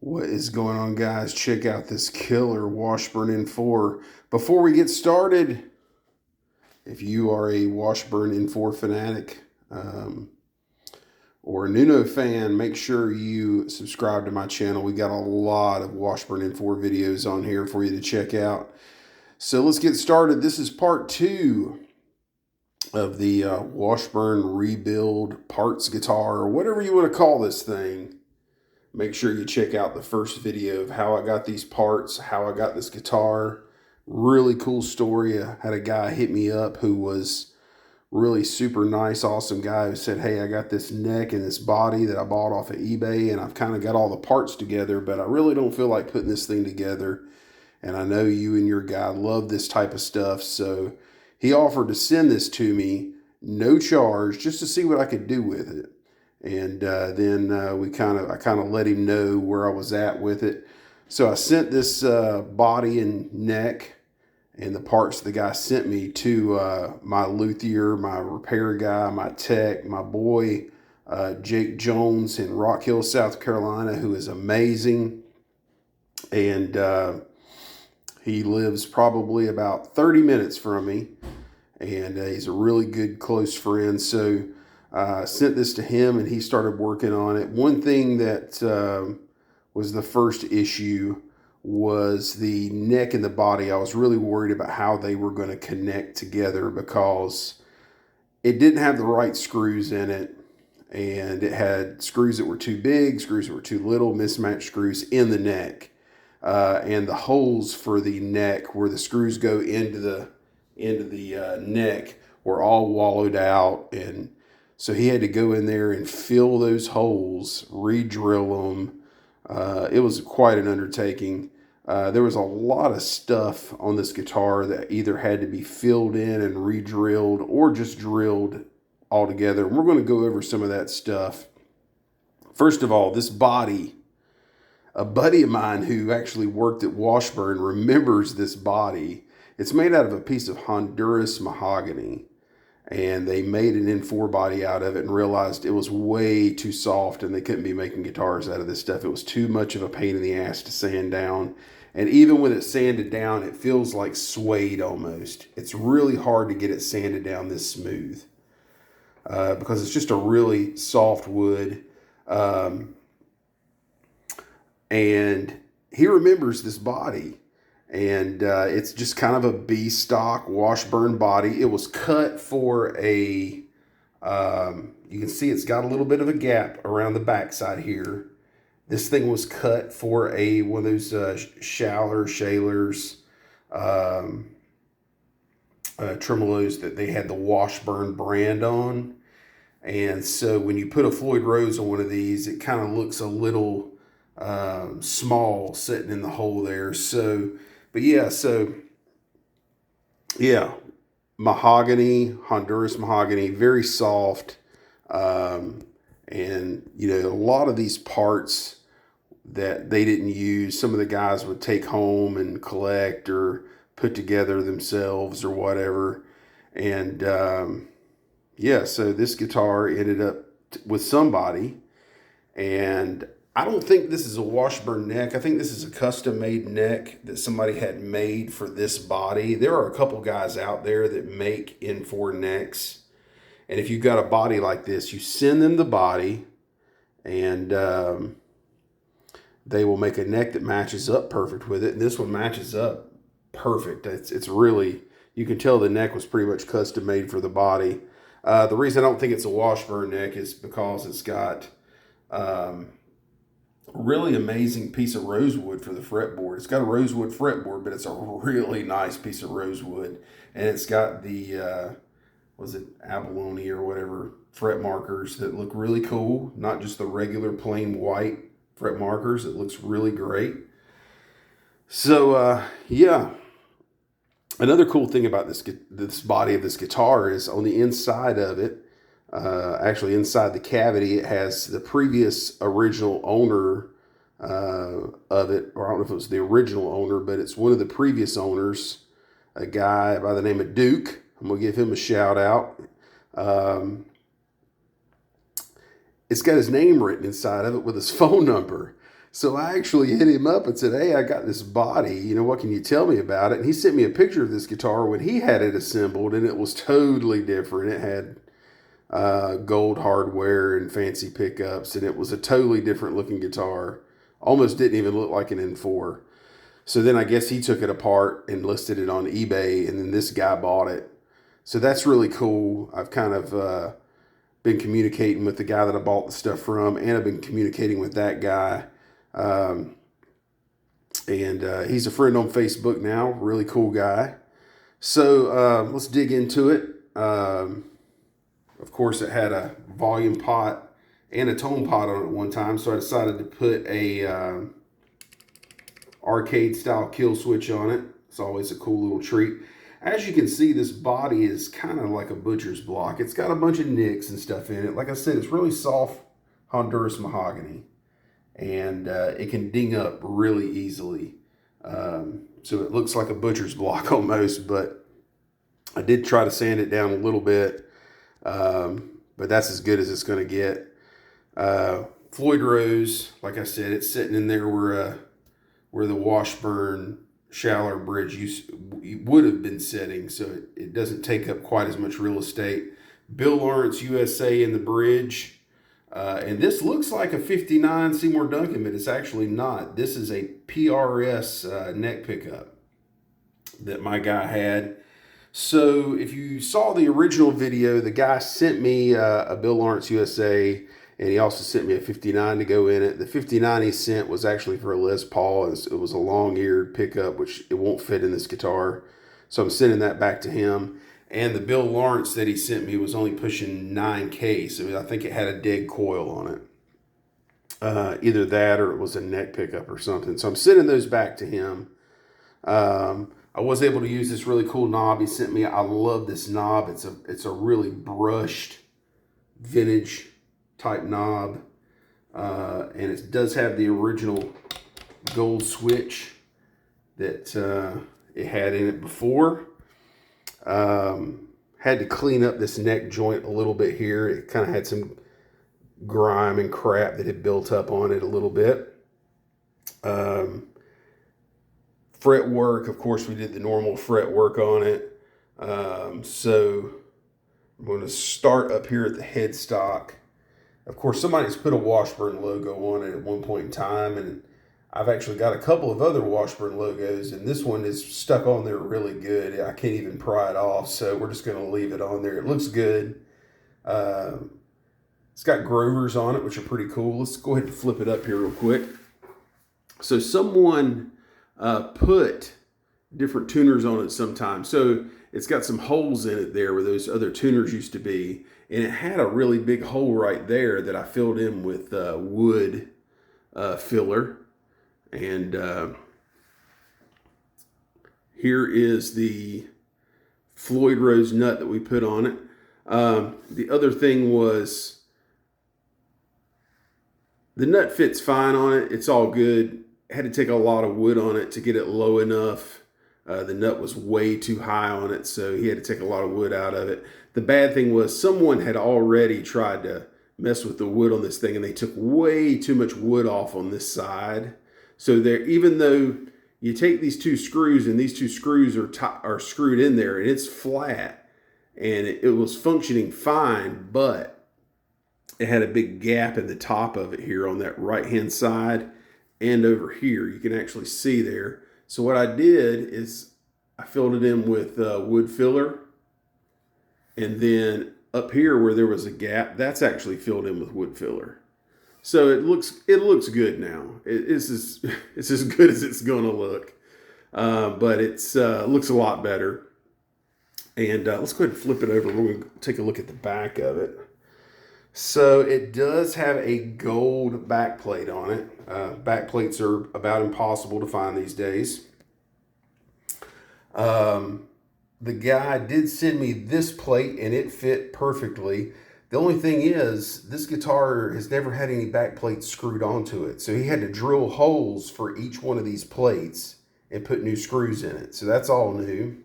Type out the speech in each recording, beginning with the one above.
What is going on, guys? Check out this killer Washburn N4. Before we get started, if you are a Washburn N4 fanatic or a Nuno fan, make sure you subscribe to my channel. We got a lot of Washburn N4 videos on here for you to check out. So let's get started. This is part 2 of the Washburn Rebuild Parts Guitar, or whatever you want to call this thing. Make sure you check out the first video of how I got these parts, how I got this guitar. Really cool story. I had a guy hit me up who was really super nice, awesome guy who said, hey, I got this neck and this body that I bought off of eBay, and I've kind of got all the parts together, but I really don't feel like putting this thing together. And I know you and your guy love this type of stuff. So he offered to send this to me, no charge, just to see what I could do with it. And then I kind of let him know where I was at with it. So I sent this body and neck and the parts the guy sent me to my luthier, my repair guy, my tech, my boy Jake Jones in Rock Hill, South Carolina, who is amazing. And he lives probably about 30 minutes from me. And he's a really good close friend. So I sent this to him and he started working on it. One thing that was the first issue was the neck and the body. I was really worried about how they were going to connect together because it didn't have the right screws in it. And it had screws that were too big, screws that were too little, mismatched screws in the neck. And the holes for the neck where the screws go into the neck were all wallowed out, and so he had to go in there and fill those holes, re-drill them. It was quite an undertaking. There was a lot of stuff on this guitar that either had to be filled in and re-drilled or just drilled altogether. And we're going to go over some of that stuff. First of all, this body, a buddy of mine who actually worked at Washburn remembers this body. It's made out of a piece of Honduras mahogany. And they made an N4 body out of it and realized it was way too soft and they couldn't be making guitars out of this stuff. It was too much of a pain in the ass to sand down. And even when it's sanded down, it feels like suede almost. It's really hard to get it sanded down this smooth because it's just a really soft wood. And he remembers this body. And it's just kind of a B-stock Washburn body. It was cut for a, you can see it's got a little bit of a gap around the backside here. This thing was cut for one of those Shalers, tremolos that they had the Washburn brand on. And so when you put a Floyd Rose on one of these, it kind of looks a little small sitting in the hole there. So... But yeah, mahogany, Honduras mahogany, very soft. And, a lot of these parts that they didn't use, some of the guys would take home and collect or put together themselves or whatever. And, so this guitar ended up with somebody, and I don't think this is a Washburn neck. I think this is a custom-made neck that somebody had made for this body. There are a couple guys out there that make N4 necks. And if you've got a body like this, you send them the body, and they will make a neck that matches up perfect with it. And this one matches up perfect. It's really, you can tell the neck was pretty much custom-made for the body. The reason I don't think it's a Washburn neck is because it's got... really amazing piece of rosewood for the fretboard. It's got a rosewood fretboard, but it's a really nice piece of rosewood. And it's got the, abalone or whatever fret markers that look really cool. Not just the regular plain white fret markers. It looks really great. So, Another cool thing about this body of this guitar is on the inside of it, actually inside the cavity, it has the previous original owner of it, or I don't know if it was the original owner, but it's one of the previous owners, a guy by the name of Duke. I'm going to give him a shout out. It's got his name written inside of it with his phone number. So I actually hit him up and said, hey, I got this body. You know, what can you tell me about it? And he sent me a picture of this guitar when he had it assembled, and it was totally different. It had gold hardware and fancy pickups, and it was a totally different looking guitar. Almost didn't even look like an N4. So then I guess he took it apart and listed it on eBay, and then this guy bought it. So that's really cool. I've kind of been communicating with the guy that I bought the stuff from, and I've been communicating with that guy. And he's a friend on Facebook now. Really cool guy. So let's dig into it. Of course, it had a volume pot and a tone pot on it at one time, so I decided to put a arcade style kill switch on it. It's always a cool little treat. As you can see, this body is kind of like a butcher's block. It's got a bunch of nicks and stuff in it. Like I said, it's really soft Honduras mahogany, and it can ding up really easily. So it looks like a butcher's block almost, but I did try to sand it down a little bit. But that's as good as it's going to get. Floyd Rose, like I said, it's sitting in there where the Washburn shallow bridge would have been sitting, so it doesn't take up quite as much real estate. Bill Lawrence USA in the bridge. And this looks like a 59 Seymour Duncan, but it's actually not. This is a PRS neck pickup that my guy had. So if you saw the original video, the guy sent me a Bill Lawrence USA, and he also sent me a 59 to go in it. The 59 he sent was actually for a Les Paul. It was a long-eared pickup, which it won't fit in this guitar. So I'm sending that back to him. And the Bill Lawrence that he sent me was only pushing 9K, so I think it had a dead coil on it. Either that or it was a neck pickup or something. So I'm sending those back to him. I was able to use this really cool knob he sent me. I love this knob. It's a really brushed vintage type knob. And it does have the original gold switch that it had in it before. Had to clean up this neck joint a little bit here. It kind of had some grime and crap that had built up on it a little bit. Fret work, of course, we did the normal fret work on it. So I'm going to start up here at the headstock. Of course, somebody's put a Washburn logo on it at one point in time, and I've actually got a couple of other Washburn logos, and this one is stuck on there really good. I can't even pry it off, so we're just going to leave it on there. It looks good. It's got Grovers on it, which are pretty cool. Let's go ahead and flip it up here real quick. So someone put different tuners on it sometimes. So it's got some holes in it there where those other tuners used to be. And it had a really big hole right there that I filled in with wood filler. And here is the Floyd Rose nut that we put on it. The other thing was the nut fits fine on it. It's all good. Had to take a lot of wood on it to get it low enough. The nut was way too high on it, so he had to take a lot of wood out of it. The bad thing was someone had already tried to mess with the wood on this thing, and they took way too much wood off on this side. So there, even though you take these two screws and these two screws are screwed in there and it's flat and it was functioning fine, but it had a big gap in the top of it here on that right hand side. And over here, you can actually see there. So what I did is I filled it in with wood filler. And then up here where there was a gap, that's actually filled in with wood filler. So it looks good now. It's as good as it's going to look. But it's looks a lot better. And let's go ahead and flip it over. We're going to take a look at the back of it. So it does have a gold backplate on it. Backplates are about impossible to find these days. The guy did send me this plate and it fit perfectly. The only thing is this guitar has never had any backplates screwed onto it. So he had to drill holes for each one of these plates and put new screws in it. So that's all new.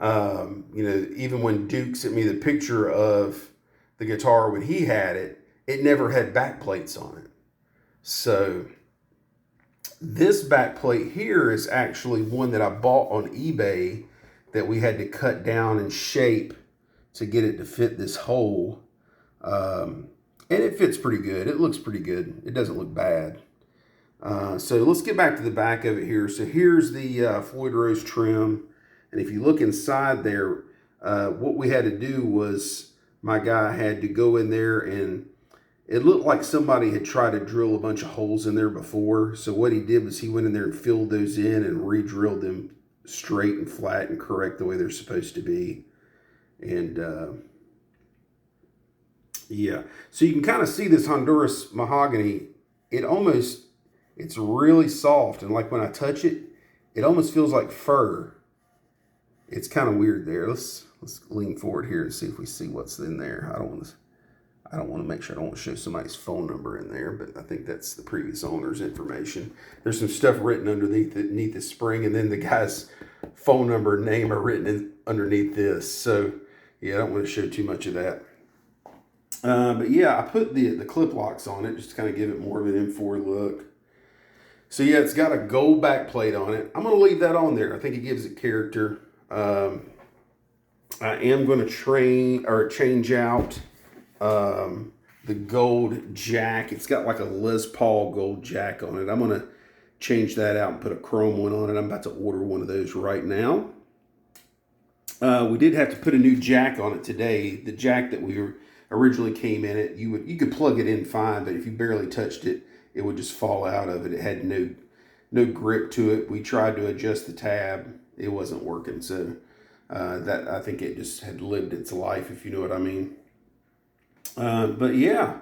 Even when Duke sent me the picture of the guitar when he had it, it never had back plates on it. So this back plate here is actually one that I bought on eBay that we had to cut down and shape to get it to fit this hole. And it fits pretty good. It looks pretty good. It doesn't look bad. So let's get back to the back of it here. So here's the Floyd Rose trim. And if you look inside there, what we had to do was my guy had to go in there, and it looked like somebody had tried to drill a bunch of holes in there before. So what he did was he went in there and filled those in and re-drilled them straight and flat and correct the way they're supposed to be. And yeah, so you can kind of see this Honduras mahogany. It's really soft, and like when I touch it, it almost feels like fur. It's kind of weird there. Let's lean forward here and see if we see what's in there. I don't want to make sure, I don't want to show somebody's phone number in there, but I think that's the previous owner's information. There's some stuff written underneath the spring, and then the guy's phone number and name are written underneath this. So yeah, I don't want to show too much of that. But yeah, I put the clip locks on it just to kind of give it more of an M4 look. So yeah, it's got a gold back plate on it. I'm going to leave that on there. I think it gives it character. I am going to change out the gold jack. It's got like a Les Paul gold jack on it. I'm going to change that out and put a chrome one on it. I'm about to order one of those right now. We did have to put a new jack on it today. The jack that we originally came in it, you could plug it in fine, but if you barely touched it, it would just fall out of it. It had no grip to it. We tried to adjust the tab. It wasn't working. So that, I think it just had lived its life, if you know what I mean. But yeah,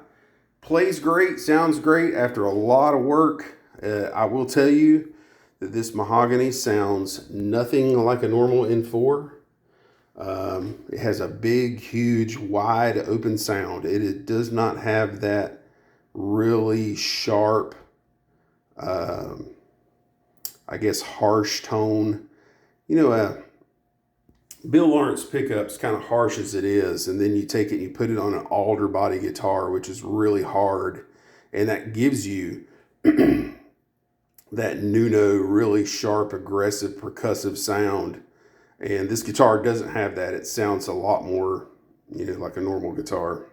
plays great, sounds great after a lot of work. I will tell you that this mahogany sounds nothing like a normal N4. It has a big, huge, wide open sound. It does not have that really sharp, I guess, harsh tone. You know, Bill Lawrence pickup's kind of harsh as it is, and then you take it and you put it on an alder body guitar, which is really hard, and that gives you that Nuno really sharp, aggressive, percussive sound. And this guitar doesn't have that. It sounds a lot more, you know, like a normal guitar.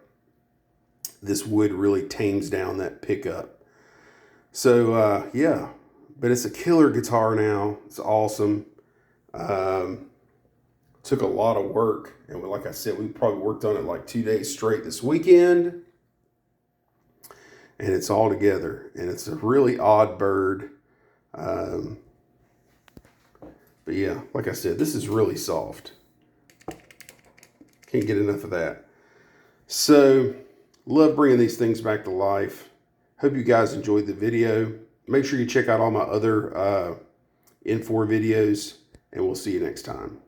This wood really tames down that pickup. So yeah, but it's a killer guitar now. It's awesome. Took a lot of work, and like I said, we probably worked on it like 2 days straight this weekend, and it's all together, and it's a really odd bird. But yeah, like I said, this is really soft. Can't get enough of that. So, love bringing these things back to life. Hope you guys enjoyed the video. Make sure you check out all my other N4 videos, and we'll see you next time.